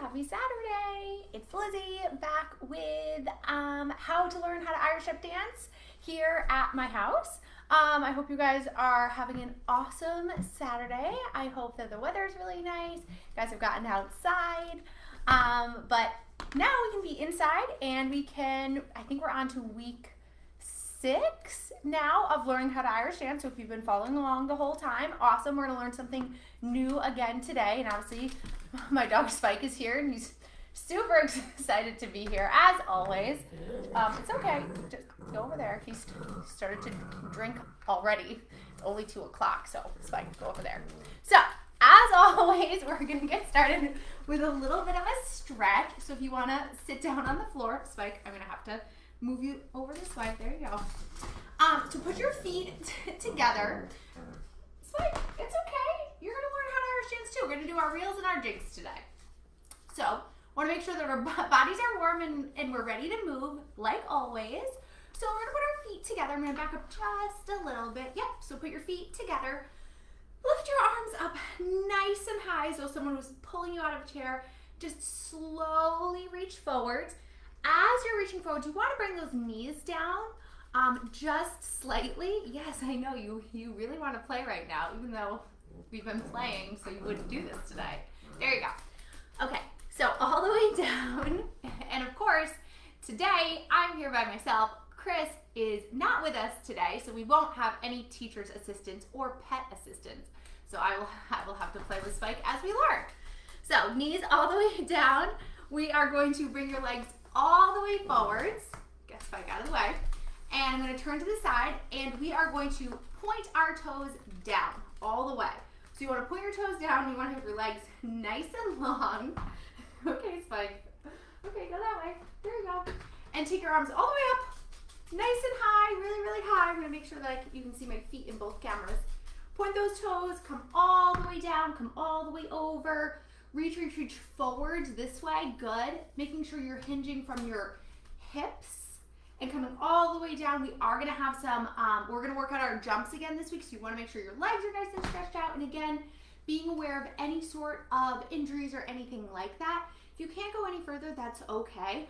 Happy Saturday! It's Lizzy back with how to learn how to Irish step dance here at my house. I hope you guys are having an awesome Saturday. I hope that the weather is really nice. You guys have gotten outside. But now we can be inside and I think we're on to week 6 now of learning how to Irish dance. So if you've been following along the whole time, awesome. We're gonna learn something new again today. And obviously my dog Spike is here and he's super excited to be here as always. It's okay, just go over there. He's started to drink already. It's only 2 o'clock, so Spike, go over there. So as always, we're gonna get started with a little bit of a stretch. So if you wanna sit down on the floor, Spike, I'm gonna have to move you over this way. There you go. To put your feet together. Spike, it's okay. You're gonna learn how to Irish dance too. We're gonna do our reels and our jigs today. So, wanna make sure that our bodies are warm and we're ready to move, like always. So we're gonna put our feet together. I'm gonna back up just a little bit. Yep, so put your feet together. Lift your arms up nice and high so someone was pulling you out of a chair. Just slowly reach forwards. As you're reaching forward, you want to bring those knees down just slightly. Yes, I know you really want to play right now, even though we've been playing, so you wouldn't do this today. There you go. Okay, so all the way down. And of course, today I'm here by myself. Chris is not with us today, so we won't have any teacher's assistants or pet assistants. So I will have to play with Spike as we learn. So knees all the way down. We are going to bring your legs all the way forwards. Get Spike out of the way. And I'm going to turn to the side, and we are going to point our toes down all the way. So you want to point your toes down. You want to have your legs nice and long. Okay, Spike. Okay, go that way. There you go. And take your arms all the way up, nice and high, really, really high. I'm going to make sure that you can see my feet in both cameras. Point those toes, come all the way down, come all the way over. Reach forwards this way, good. Making sure you're hinging from your hips and coming all the way down. We are gonna have some, we're gonna work on our jumps again this week, so you wanna make sure your legs are nice and stretched out. And again, being aware of any sort of injuries or anything like that. If you can't go any further, that's okay.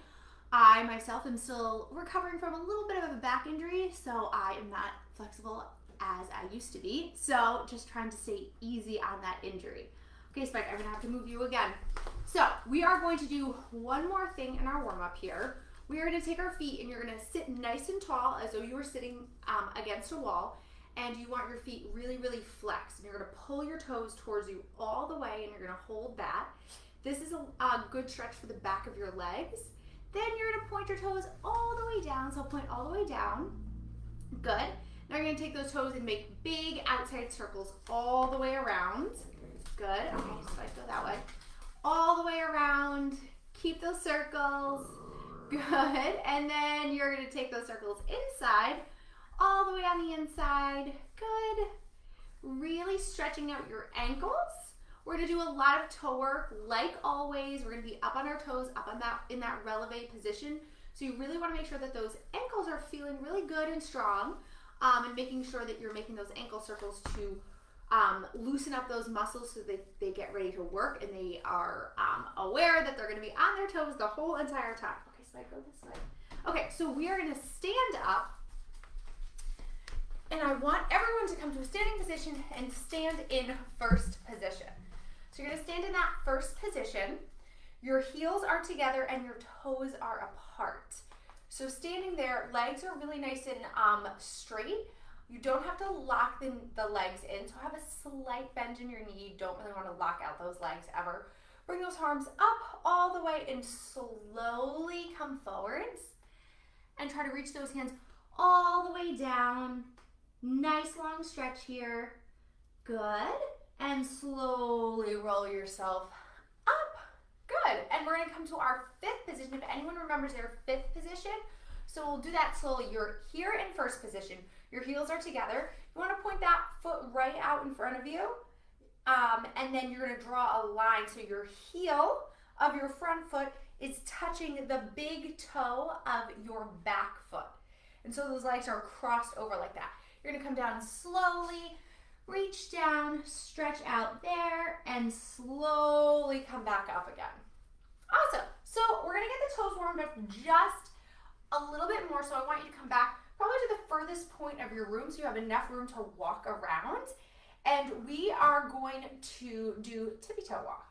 I myself am still recovering from a little bit of a back injury, so I am not flexible as I used to be. So just trying to stay easy on that injury. Okay, Spike, I'm gonna have to move you again. So we are going to do one more thing in our warm up here. We are gonna take our feet and you're gonna sit nice and tall as though you were sitting against a wall, and you want your feet really, really flexed. And you're gonna pull your toes towards you all the way, and you're gonna hold that. This is a good stretch for the back of your legs. Then you're gonna point your toes all the way down, so point all the way down. Good. Now you're gonna take those toes and make big outside circles all the way around. Good. Okay, so I go that way. All the way around. Keep those circles. Good. And then you're going to take those circles inside, all the way on the inside. Good. Really stretching out your ankles. We're going to do a lot of toe work. Like always, we're going to be up on our toes, up on that in that releve position. So you really want to make sure that those ankles are feeling really good and strong, and making sure that you're making those ankle circles to loosen up those muscles so that they get ready to work and they are aware that they're going to be on their toes the whole entire time. Okay, so I go this way. Okay, so we are going to stand up, and I want everyone to come to a standing position and stand in first position. So you're going to stand in that first position. Your heels are together and your toes are apart. So standing there, legs are really nice and straight. You don't have to lock the legs in, so have a slight bend in your knee. You don't really want to lock out those legs ever. Bring those arms up all the way and slowly come forwards. And try to reach those hands all the way down. Nice long stretch here. Good. And slowly roll yourself up. Good. And we're going to come to our 5th position. If anyone remembers their 5th position, so we'll do that slowly. You're here in first position. Your heels are together. You want to point that foot right out in front of you. And then you're going to draw a line. So your heel of your front foot is touching the big toe of your back foot. And so those legs are crossed over like that. You're going to come down slowly, reach down, stretch out there, and slowly come back up again. So we're gonna get the toes warmed up just a little bit more. So I want you to come back probably to the furthest point of your room so you have enough room to walk around. And we are going to do tippy toe walk.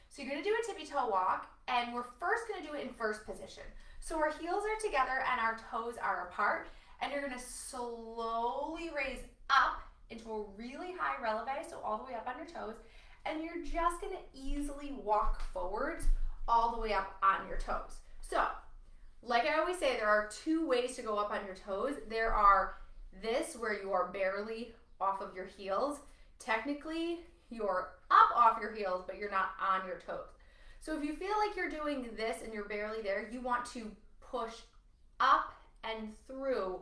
So you're gonna do a tippy toe walk, and we're first gonna do it in first position. So our heels are together and our toes are apart, and you're gonna slowly raise up into a really high releve, so all the way up on your toes, and you're just gonna easily walk forwards all the way up on your toes. So, like I always say, there are two ways to go up on your toes. There are this, where you are barely off of your heels. Technically, you're up off your heels, but you're not on your toes. So if you feel like you're doing this and you're barely there, you want to push up and through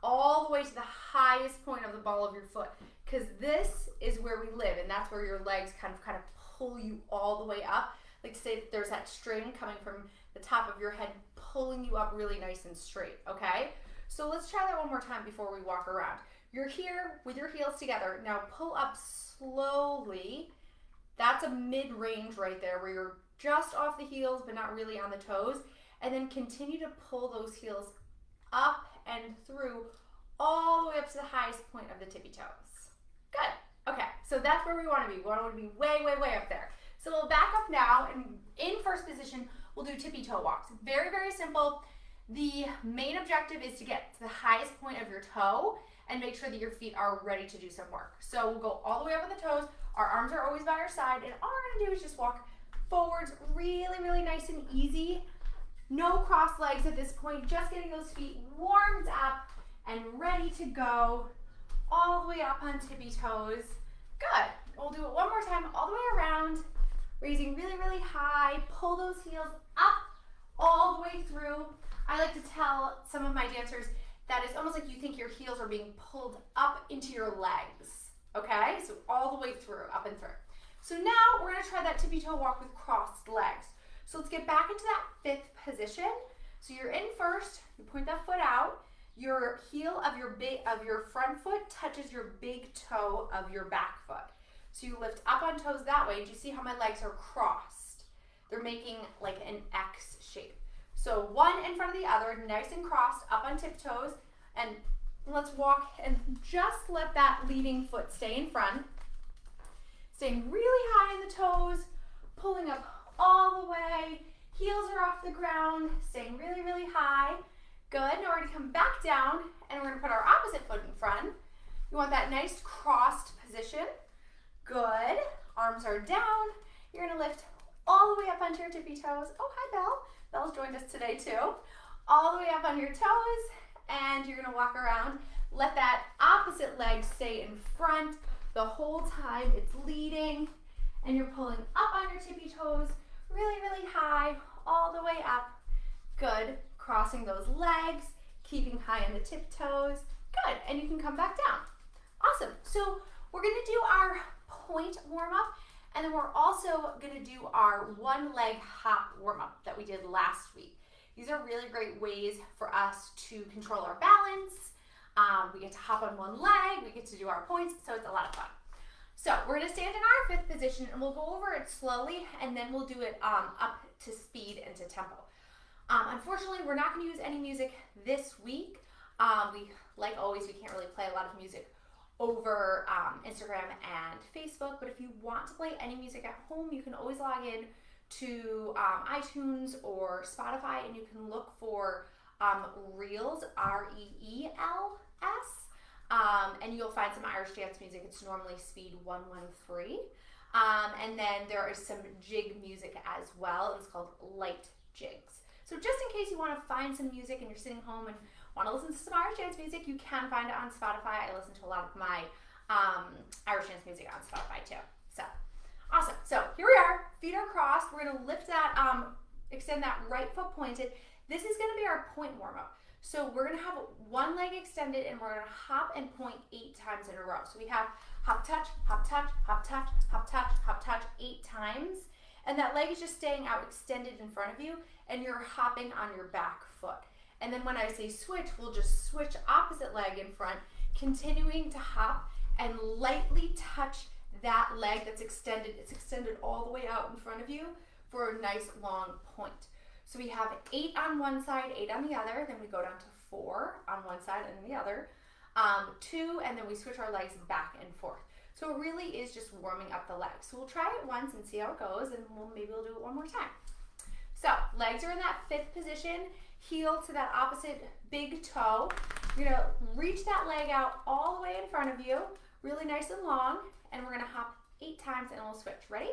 all the way to the highest point of the ball of your foot, because this is where we live, and that's where your legs kind of pull you all the way up. Like to say that there's that string coming from the top of your head pulling you up really nice and straight, okay? So let's try that one more time before we walk around. You're here with your heels together. Now pull up slowly. That's a mid-range right there where you're just off the heels but not really on the toes. And then continue to pull those heels up and through all the way up to the highest point of the tippy toes. Good. Okay, so that's where we want to be. We want to be way, way, way up there. So we'll back up now, and in first position, we'll do tippy toe walks. Very, very simple. The main objective is to get to the highest point of your toe and make sure that your feet are ready to do some work. So we'll go all the way up on the toes. Our arms are always by our side, and all we're gonna do is just walk forwards really, really nice and easy. No cross legs at this point, just getting those feet warmed up and ready to go all the way up on tippy toes. Good. We'll do it one more time, all the way around, raising really, really high. Pull those heels up all the way through. I like to tell some of my dancers that it's almost like you think your heels are being pulled up into your legs, okay? So all the way through, up and through. So now we're gonna try that tippy toe walk with crossed legs. So let's get back into that fifth position. So you're in first, you point that foot out, your heel of your front foot touches your big toe of your back foot. So you lift up on toes that way. Do you see how my legs are crossed? They're making like an X shape. So one in front of the other, nice and crossed, up on tiptoes, and let's walk and just let that leading foot stay in front. Staying really high in the toes, pulling up all the way, heels are off the ground, staying really, really high. Good, now we're gonna come back down and we're gonna put our opposite foot in front. You want that nice crossed position. Good, arms are down. You're gonna lift all the way up onto your tippy toes. Oh, hi Belle. Belle's joined us today too. All the way up on your toes, and you're gonna walk around. Let that opposite leg stay in front the whole time it's leading, and you're pulling up on your tippy toes, really, really high, all the way up. Good, crossing those legs, keeping high on the tiptoes. Good, and you can come back down. Awesome, so we're gonna do our point warm up, and then we're also gonna do our one leg hop warm up that we did last week. These are really great ways for us to control our balance. We get to hop on one leg, we get to do our points, so it's a lot of fun. So we're gonna stand in our fifth position, and we'll go over it slowly, and then we'll do it up to speed and to tempo. Unfortunately, we're not gonna use any music this week. Like always, we can't really play a lot of music over Instagram and Facebook, but if you want to play any music at home, you can always log in to iTunes or Spotify, and you can look for Reels, R-E-E-L-S, and you'll find some Irish dance music. It's normally speed 113, and then there is some jig music as well. It's called light jigs. So just in case you want to find some music and you're sitting home and want to listen to some Irish dance music, you can find it on Spotify. I listen to a lot of my Irish dance music on Spotify too. So awesome. So here we are, feet are crossed. We're going to lift that, extend that right foot pointed. This is going to be our point warm up. So we're going to have one leg extended, and we're going to hop and point 8 times in a row. So we have hop touch, hop touch, hop touch, hop touch, hop touch 8 times. And that leg is just staying out extended in front of you, and you're hopping on your back foot. And then when I say switch, we'll just switch opposite leg in front, continuing to hop and lightly touch that leg that's extended. It's extended all the way out in front of you for a nice long point. So we have 8 on one side, 8 on the other, then we go down to 4 on one side and then the other, 2, and then we switch our legs back and forth. So it really is just warming up the legs. So we'll try it once and see how it goes, and maybe we'll do it one more time. So legs are in that 5th position, heel to that opposite big toe. You're gonna reach that leg out all the way in front of you, really nice and long, and we're gonna hop 8 times and we'll switch. Ready?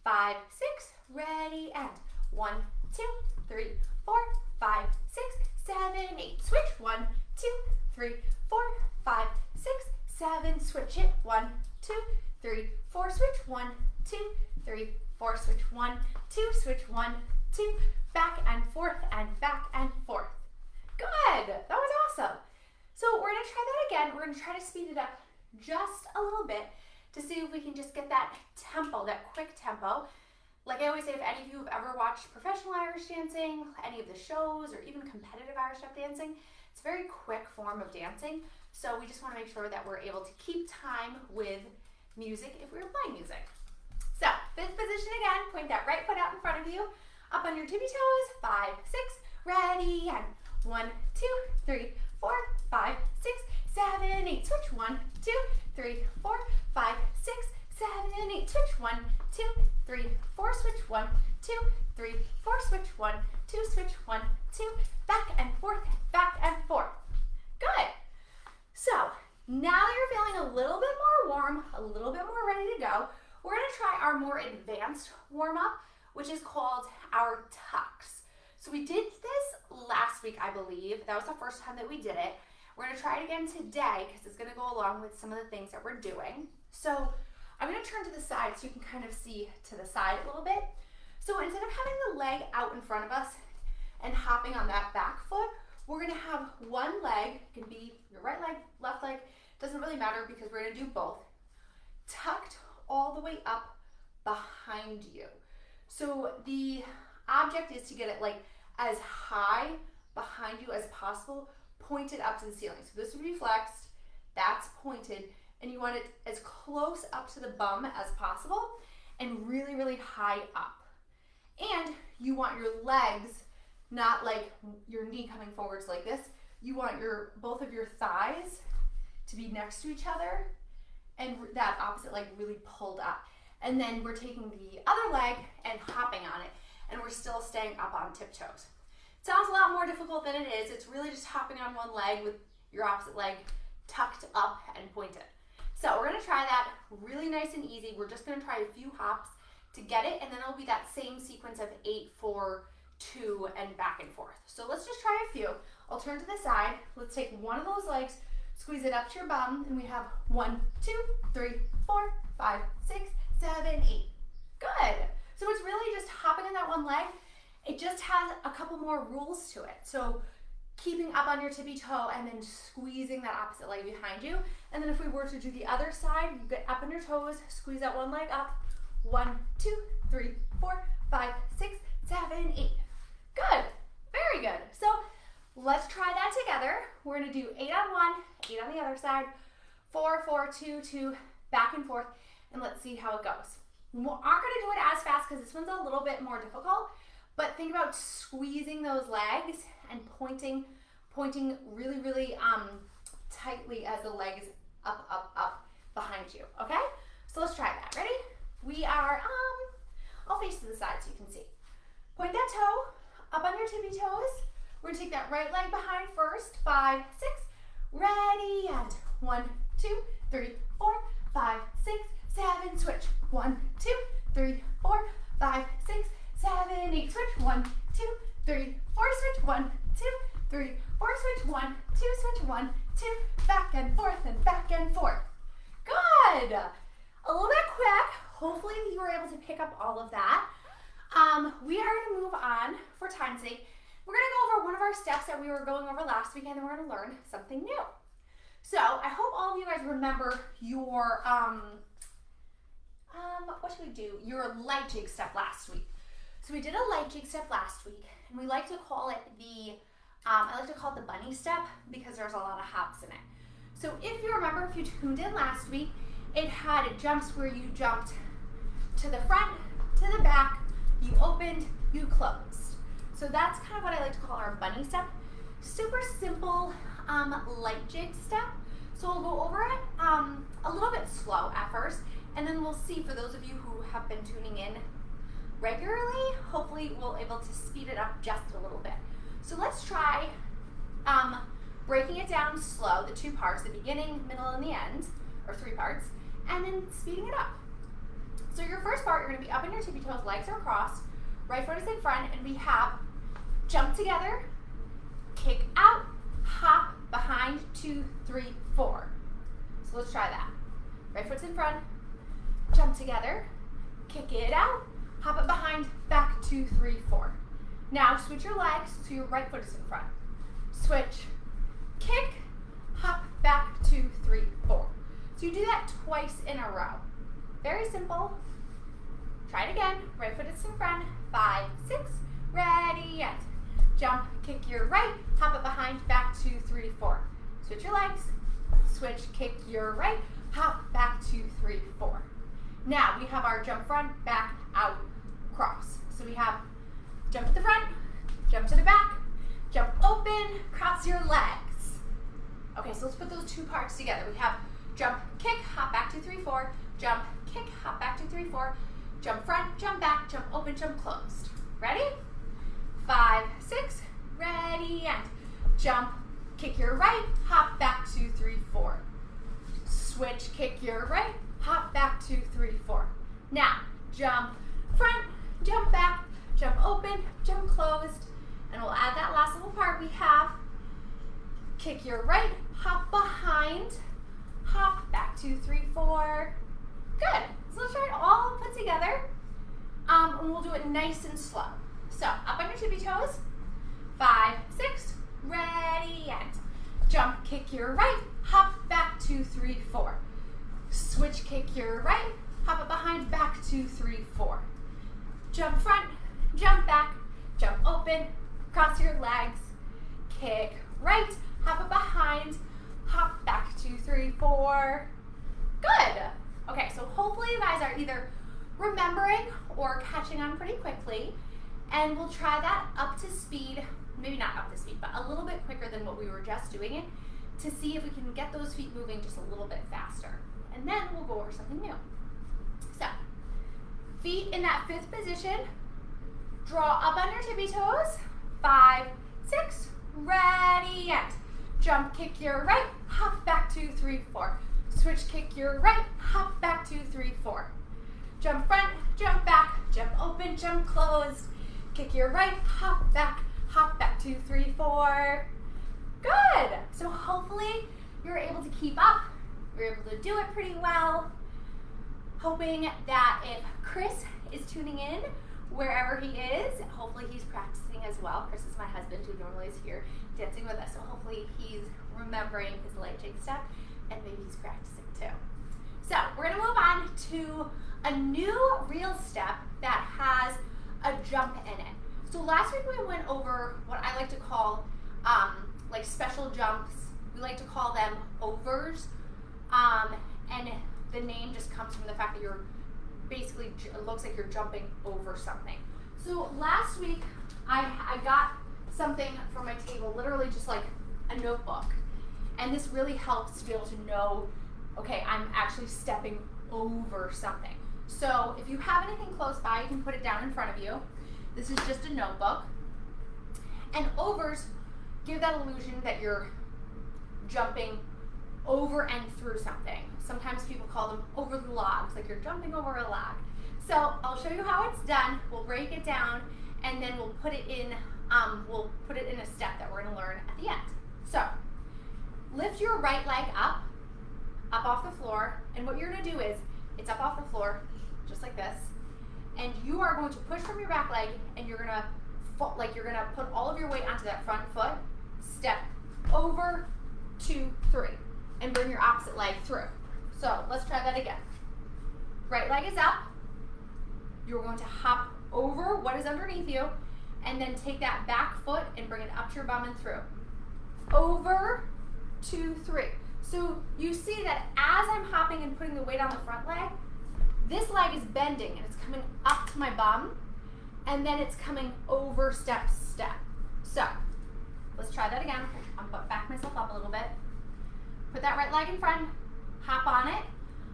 5, 6, ready, and 1, 2, 3, 4, 5, 6, 7, 8. Switch. 1, 2, 3, 4, 5, 6, 7. Switch it. 1, 2, 3, 4. Switch. 1, 2, 3, 4. Switch. 1, 2. Switch. 1, 2. Back and forth and back and forth. Good. That was awesome. So we're gonna try that again. We're gonna try to speed it up just a little bit to see if we can just get that tempo, that quick tempo. Like I always say, if any of you have ever watched professional Irish dancing, any of the shows, or even competitive Irish step dancing, it's a very quick form of dancing. So we just want to make sure that we're able to keep time with music if we were playing music. So 5th position again, point that right foot out in front of you, up on your tippy toes, 5, 6, ready, and 1, 2, 3, 4, 5, 6, 7, 8. Switch. 1, 2, 3, 4, 5, 6, 7, 8. Switch. 1, 2, 3, 4. Switch. 1, 2, 3, 4. Switch. 1, 2. Switch. 1, 2. Back and forth, back and forth. Good. So now you're feeling a little bit more warm, a little bit more ready to go. We're going to try our more advanced warm up, which is called our tucks. So we did this last week, I believe. That was the first time that we did it. We're gonna try it again today because it's gonna go along with some of the things that we're doing. So I'm gonna turn to the side so you can kind of see to the side a little bit. So instead of having the leg out in front of us and hopping on that back foot, we're gonna have one leg, it can be your right leg, left leg, doesn't really matter because we're gonna do both, tucked all the way up behind you. So the object is to get it like as high behind you as possible, pointed up to the ceiling. So this would be flexed, that's pointed, and you want it as close up to the bum as possible and really, really high up. And you want your legs not like your knee coming forwards like this. You want both of your thighs to be next to each other and that opposite leg really pulled up. And then we're taking the other leg and hopping on it, and we're still staying up on tiptoes. Sounds a lot more difficult than it is. It's really just hopping on one leg with your opposite leg tucked up and pointed. So we're gonna try that really nice and easy. We're just gonna try a few hops to get it, and then it'll be that same sequence of 8, 4, 2, and back and forth. So let's just try a few. I'll turn to the side. Let's take one of those legs, squeeze it up to your bum, and we have 1, 2, 3, 4, 5, 6, 7, 8. Good. So it's really just hopping on that one leg. It just has a couple more rules to it. So keeping up on your tippy toe and then squeezing that opposite leg behind you. And then if we were to do the other side, you get up on your toes, squeeze that one leg up. 1, 2, 3, 4, 5, 6, 7, 8. Good. Very good. So let's try that together. We're going to do 8 on one, 8 on the other side, 4, 4, 2, 2, back and forth, and let's see how it goes. We aren't going to do it as fast because this one's a little bit more difficult, but think about squeezing those legs and pointing really, really tightly as the leg is up behind you, okay? So let's try that. Ready? We are, I'll face to the side so you can see. Point that toe up on your tippy toes. We're gonna take that right leg behind first. 5, 6, ready, and 1, 2, 3, 4, 5, 6, 7, switch. 1, 2, 3, 4, 5, 6, 7, 8, switch. 1, 2, 3, 4, switch. 1, 2, 3, 4, switch. 1, 2, switch. 1, 2, back and forth and back and forth. Good. A little bit quick. Hopefully you were able to pick up all of that. We are going to move on for time's sake. We're going to go over one of our steps that we were going over last week, and then we're going to learn something new. So I hope all of you guys remember your, what should we do? Your light jig step last week. So we did a light jig step last week, and we like to call it I like to call it the bunny step because there's a lot of hops in it. So if you remember, if you tuned in last week, it had jumps where you jumped to the front, to the back, you opened, you closed. So that's kind of what I like to call our bunny step. Super simple light jig step. So we'll go over it a little bit slow at first, and then we'll see, for those of you who have been tuning in regularly, hopefully we'll able to speed it up just a little bit. So let's try breaking it down slow, the two parts, the beginning, middle, and the end, or three parts, and then speeding it up. So your first part, you're going to be up on your tippy toes, legs are crossed, right foot is in front, and we have jump together, kick out, hop, behind, 2, 3, 4. So let's try that. Right foot's in front, jump together, kick it out, hop it behind, back, 2, 3, 4. Now switch your legs so your right foot is in front. Switch, kick, hop, back, 2, 3, 4. So you do that twice in a row. Very simple. Try it again. Right foot is in front, 5, 6, ready, and jump, kick your right, hop it behind, back, 2, 3, 4. Switch your legs, switch, kick your right, hop, back, 2, 3, 4. Now we have our jump front, back, out, cross. So we have jump to the front, jump to the back, jump open, cross your legs. Okay, so let's put those two parts together. We have jump, kick, hop, back, 2, 3, 4, jump, kick, hop, back, 2, 3, 4, jump front, jump back, jump open, jump closed. Ready? 5, 6, ready, and jump, kick your right, hop, back, 2, 3, 4. Switch, kick your right, hop, back, 2, 3, 4. Now, jump front, jump back, jump open, jump closed, and we'll add that last little part. We have kick your right, hop behind, hop, back, 2, 3, 4. Good. So let's try it all put together, and we'll do it nice and slow. So up on your tippy toes, 5, 6, ready, and jump, kick your right, hop, back, 2, 3, 4. Switch, kick your right, hop it behind, back, 2, 3, 4. Jump front, jump back, jump open, cross your legs, kick right, hop it behind, hop back, 2, 3, 4. Good. Okay, so hopefully you guys are either remembering or catching on pretty quickly, and we'll try that up to speed, maybe not up to speed, but a little bit quicker than what we were just doing it, to see if we can get those feet moving just a little bit faster. And then we'll go over something new. So, feet in that fifth position, draw up on your tippy toes, 5, 6, ready, and jump, kick your right, hop back, 2, 3, 4. Switch, kick your right, hop back, 2, 3, 4. Jump front, jump back, jump open, jump closed. Kick your right, hop back, 2, 3, 4. Good. So hopefully you're able to keep up. You're able to do it pretty well. Hoping that if Chris is tuning in, wherever he is, hopefully he's practicing as well. Chris is my husband who normally is here dancing with us, so hopefully he's remembering his light jig step and maybe he's practicing too. So we're gonna move on to a new reel step that has a jump in it. So last week we went over what I like to call like special jumps. We like to call them overs, and the name just comes from the fact that you're basically, it looks like you're jumping over something. So last week I got something from my table, literally just like a notebook, and this really helps to be able to know, okay, I'm actually stepping over something. So if you have anything close by, you can put it down in front of you. This is just a notebook. And overs give that illusion that you're jumping over and through something. Sometimes people call them over the logs, like you're jumping over a log. So I'll show you how it's done. We'll break it down, and then we'll put it in a step that we're gonna learn at the end. So lift your right leg up off the floor, and what you're gonna do is, it's up off the floor, just like this, and you are going to push from your back leg, and you're gonna put all of your weight onto that front foot, step over, 2, 3, and bring your opposite leg through. So let's try that again. Right leg is up, you're going to hop over what is underneath you, and then take that back foot and bring it up to your bum and through. Over, 2, 3. So you see that as I'm hopping and putting the weight on the front leg, this leg is bending and it's coming up to my bum, and then it's coming over, step, step. So let's try that again. I'm gonna back myself up a little bit. Put that right leg in front, hop on it,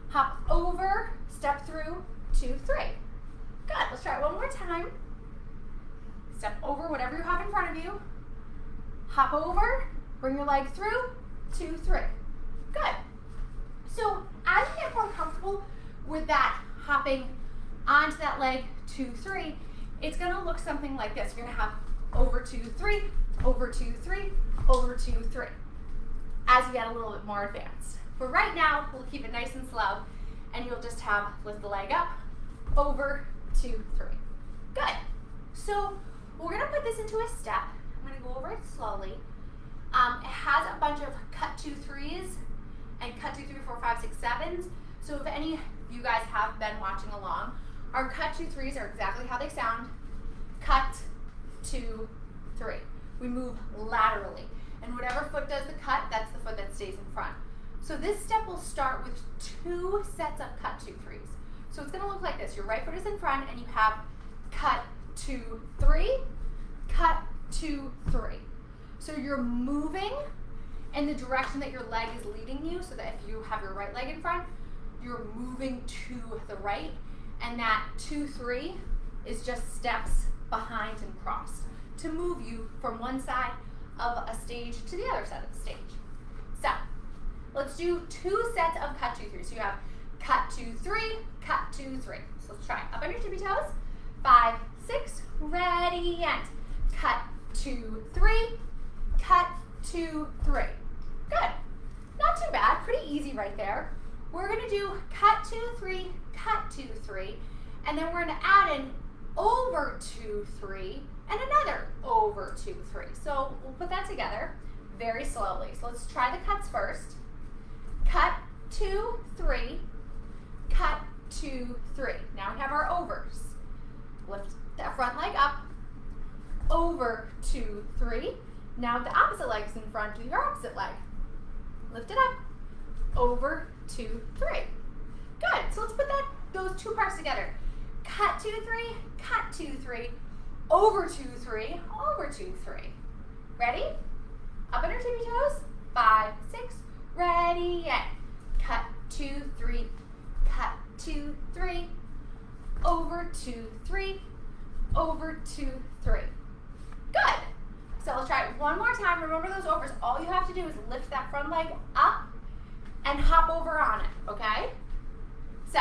hop over, step through, 2, 3. Good, let's try it one more time. Step over whatever you have in front of you, hop over, bring your leg through, 2, 3. Good. So as you get more comfortable with that hopping onto that leg, 2, 3, it's gonna look something like this. You're gonna have over 2, 3, over 2, 3, over 2, 3, as you get a little bit more advanced. But right now, we'll keep it nice and slow, and you'll just have lift the leg up, over, 2, 3. Good. So we're gonna put this into a step. I'm gonna go over it slowly. It has a bunch of cut 2, 3s and cut 2, 3, 4, 5, 6, 7s. So if any of you guys have been watching along, our cut 2, 3s are exactly how they sound. Cut, 2, 3. We move laterally. And whatever foot does the cut, that's the foot that stays in front. So this step will start with 2 sets of cut 2, 3s. So it's gonna look like this. Your right foot is in front and you have cut 2, 3, cut 2, 3. So you're moving in the direction that your leg is leading you, so that if you have your right leg in front, you're moving to the right, and that 2, 3 is just steps behind and cross to move you from one side of a stage to the other side of the stage. So let's do 2 sets of cut 2, 3. So you have cut 2, 3, cut 2, 3. So let's try it. Up on your tippy toes. 5, 6, ready, and cut 2, 3, cut 2, 3. Good. Not too bad. Pretty easy right there. We're going to do cut 2, 3, cut 2, 3, and then we're going to add in over 2, 3, and another over 2, 3. So we'll put that together very slowly. So let's try the cuts first. Cut 2, 3, cut 2, 3. Now we have our overs. Lift that front leg up, over 2, 3. Now the opposite leg is in front of your opposite leg. Lift it up, over 2, 3. Good. So let's put those 2 parts together. Cut 2, 3, cut 2, 3, over 2, 3, over 2, 3. Ready? Up on your tippy toes. 5, 6, ready, and cut 2, 3, cut 2, 3, over 2, 3, over 2, 3. Good. So let's try it one more time. Remember those overs. All you have to do is lift that front leg up and hop over on it, okay? So,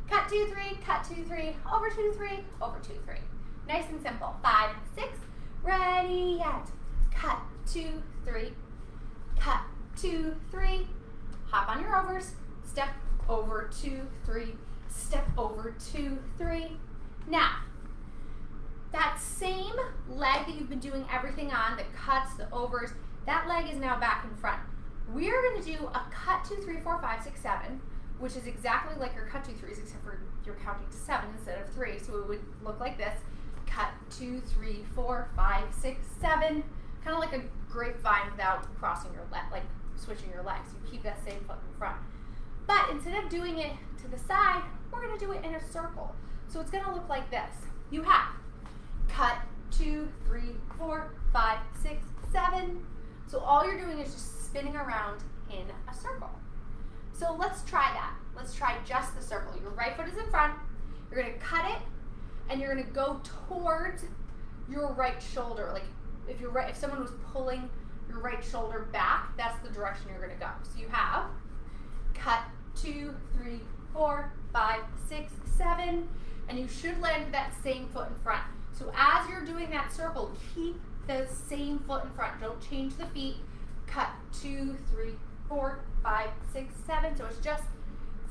cut 2, 3, cut 2, 3, over 2, 3, over 2, 3. Nice and simple. 5, 6, ready, and cut 2, 3, cut 2, 3, hop on your overs, step over 2, 3, step over 2, 3. Now, that same leg that you've been doing everything on, the cuts, the overs, that leg is now back in front. We're going to do a cut 2, 3, 4, 5, 6, 7, which is exactly like your cut 2, 3s, except for you're counting to 7 instead of 3. So it would look like this. Cut 2, 3, 4, 5, 6, 7. Kind of like a grapevine without crossing your leg, like switching your legs. You keep that same foot in front. But instead of doing it to the side, we're going to do it in a circle. So it's going to look like this. You have cut 2, 3, 4, 5, 6, 7. So all you're doing is just spinning around in a circle. So let's try that. Let's try just the circle. Your right foot is in front. You're going to cut it, and you're going to go towards your right shoulder. Like if someone was pulling your right shoulder back, that's the direction you're going to go. So you have cut 2, 3, 4, 5, 6, 7, and you should land with that same foot in front. So as you're doing that circle, keep the same foot in front. Don't change the feet. Cut 2, 3, 4, 5, 6, 7. So it's just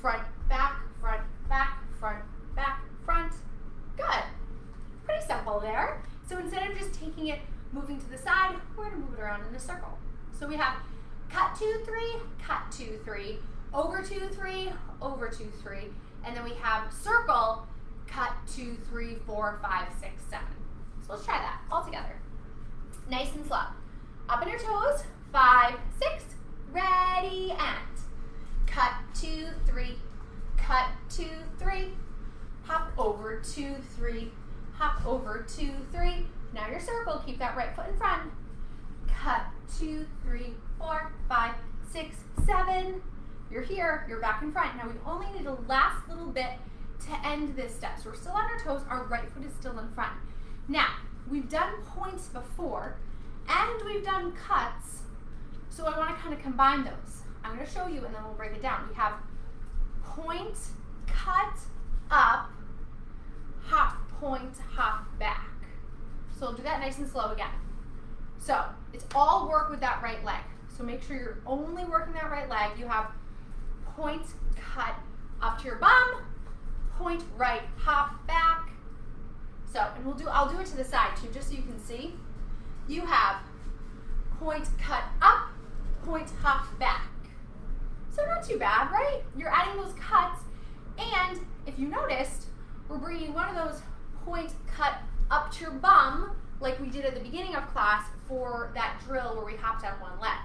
front, back, front, back, front, back, front. Good. Pretty simple there. So instead of just taking it, moving to the side, we're going to move it around in a circle. So we have cut 2, 3, cut 2, 3, over 2, 3, over 2, 3, and then we have circle, cut 2, 3, 4, 5, 6, 7. So let's try that all together. Nice and slow. Up on your toes, 5, 6, ready, and cut 2, 3, cut 2, 3, hop over 2, 3, hop over 2, 3. Now your circle, keep that right foot in front. Cut 2, 3, 4, 5, 6, 7. You're here, you're back in front. Now we only need the last little bit to end this step. So we're still on our toes, our right foot is still in front. Now, we've done points before, and we've done cuts, so I want to kind of combine those. I'm going to show you and then we'll break it down. We have point, cut, up, hop, point, hop, back. So we'll do that nice and slow again. So it's all work with that right leg. So make sure you're only working that right leg. You have point, cut, up to your bum, point, right, hop, back. So, and I'll do it to the side too, just so you can see. You have point, cut, up, point, hop, back. So not too bad, right? You're adding those cuts, and if you noticed, we're bringing one of those point, cut, up to your bum, like we did at the beginning of class for that drill where we hopped on one leg.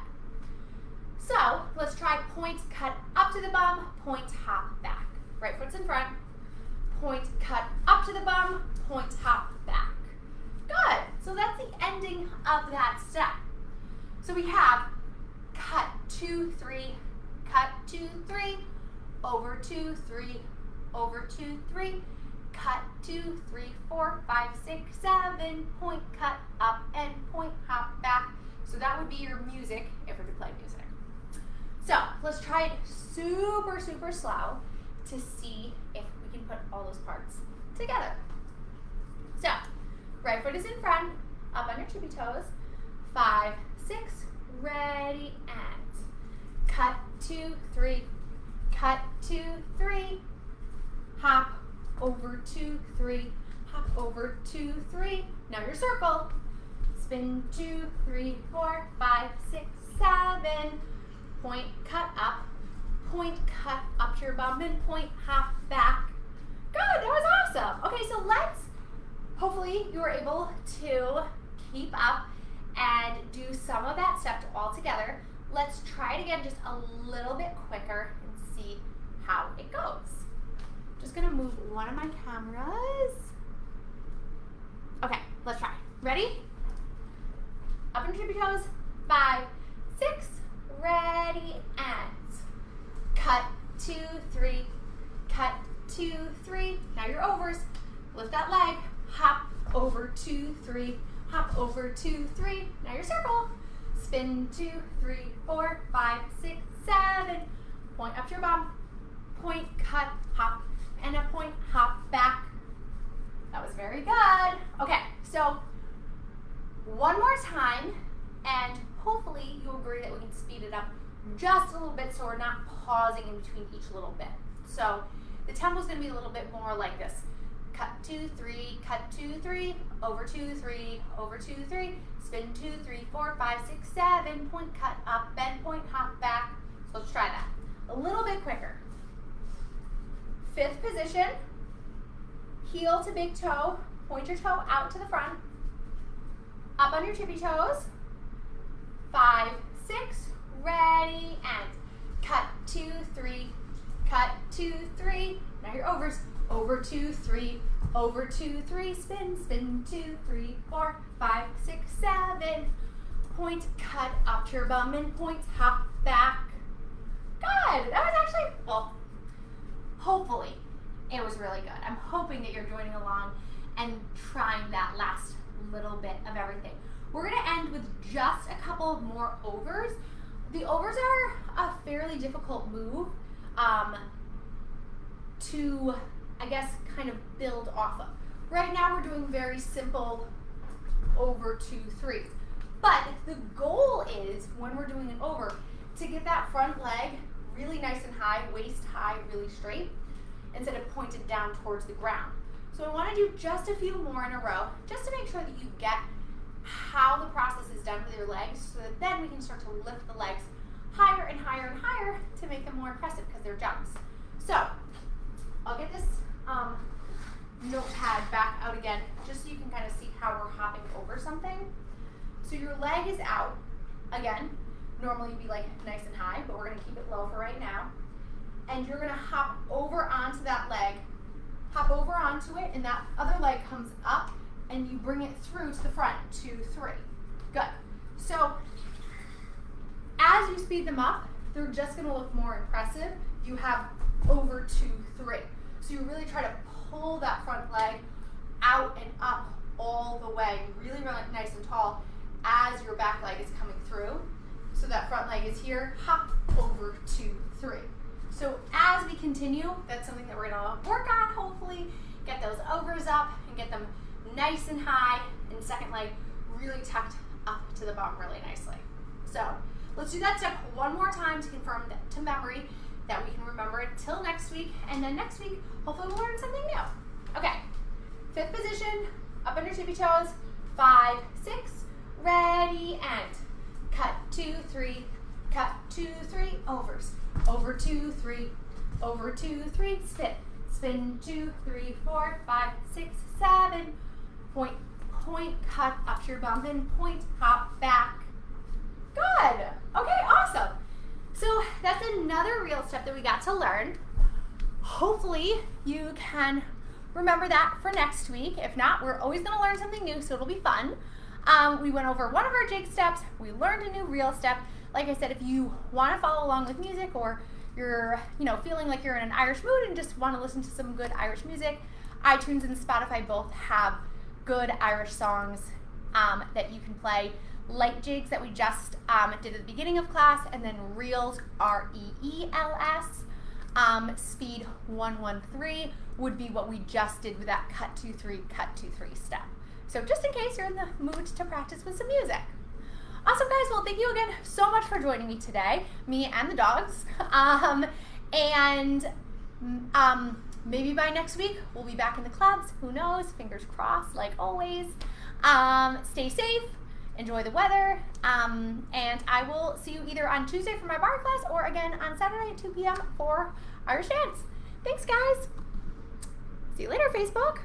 So let's try point, cut, up to the bum, point, hop, back. Right foot's in front, point, cut, up to the bum, point, hop, back. Good, so that's the ending of that step. So we have cut 2, 3, cut 2, 3, over 2, 3, over 2, 3, cut 2, 3, 4, 5, 6, 7, point, cut, up, and point, hop, back. So that would be your music if we could play music. So let's try it super, super slow to see if we can put all those parts together. So right foot is in front, up on your tippy toes, 5, 6, ready, and cut 2, 3, cut 2, 3, hop over 2, 3, hop over 2, 3. Now your circle, spin 2, 3, 4, 5, 6, 7, point, cut up to your bum, and point, hop, back. Good, that was awesome. Okay, so hopefully you were able to keep up and do some of that step all together. Let's try it again just a little bit quicker and see how it goes. Just gonna move one of my cameras. Okay, let's try. Ready? Up and tippy toes, 5, 6, ready, and cut 2, 3, cut 2, 3. Now your overs. Lift that leg, hop over 2, 3, hop over 2, 3. Now your circle. Spin 2, 3, 4, 5, 6, 7. Point up to your bum. Point, cut, hop, and a point, hop, back. That was very good. Okay, so one more time, and hopefully you'll agree that we can speed it up just a little bit so we're not pausing in between each little bit. So the tempo is going to be a little bit more like this. Cut 2, 3, cut 2, 3, over 2, 3, over 2, 3, spin 2, 3, 4, 5, 6, 7, point, cut, up, bend, point, hop, back. So let's try that. A little bit quicker. 5th position, heel to big toe, point your toe out to the front, up on your tippy toes, 5, 6, ready, and cut 2, 3, cut 2, 3. Now your overs, over 2, 3, over 2, 3, spin, spin 2, 3, 4, 5, 6, 7. Point, cut, up to your bum, and point, hop, back. Good. That was actually, well, hopefully it was really good. I'm hoping that you're joining along and trying that last little bit of everything. We're going to end with just a couple more overs. The overs are a fairly difficult move to, I guess, kind of build off of. Right now we're doing very simple over 2, 3. But the goal is, when we're doing an over, to get that front leg really nice and high, waist high, really straight, instead of pointed down towards the ground. So I want to do just a few more in a row, just to make sure that you get how the process is done with your legs, so that then we can start to lift the legs higher and higher and higher to make them more impressive because they're jumps. So I'll get this notepad back out again, just so you can kind of see how we're hopping over something. So your leg is out. Again, normally you'd be like nice and high, but we're going to keep it low for right now. And you're going to hop over onto that leg hop over onto it, and that other leg comes up, and you bring it through to the front. 2, 3. Good. So as you speed them up, they're just going to look more impressive. You have over 2, 3. So you really try to pull that front leg out and up all the way, really, really nice and tall as your back leg is coming through. So that front leg is here, hop over 2, 3. So as we continue, that's something that we're gonna work on, hopefully, get those overs up and get them nice and high, and second leg really tucked up to the bum really nicely. So let's do that step one more time to confirm that to memory, that we can remember it till next week, and then next week, hopefully we'll learn something new. Okay, 5th position, up on your tippy toes, 5, 6, ready, and cut, 2, 3, cut, 2, 3, overs, over 2, 3, over 2, 3, spin, spin, 2, 3, 4, 5, 6, 7, point, point, cut up to your bum, then point, hop, back. Good. Okay, awesome. So that's another reel step that we got to learn. Hopefully you can remember that for next week. If not, we're always going to learn something new, so it'll be fun. We went over one of our jig steps. We learned a new reel step. Like I said, if you want to follow along with music, or you're feeling like you're in an Irish mood and just want to listen to some good Irish music, iTunes and Spotify both have good Irish songs that you can play. Light jigs that we just did at the beginning of class, and then reels, R-E-E-L-S, speed 113 would be what we just did with that cut 2, 3, cut 2, 3 step. So just in case you're in the mood to practice with some music. Awesome, guys. Well, thank you again so much for joining me today, me and the dogs. Maybe by next week, we'll be back in the clubs. Who knows? Fingers crossed, like always. Stay safe. Enjoy the weather, and I will see you either on Tuesday for my bar class or again on Saturday at 2 p.m. for Irish dance. Thanks, guys. See you later, Facebook.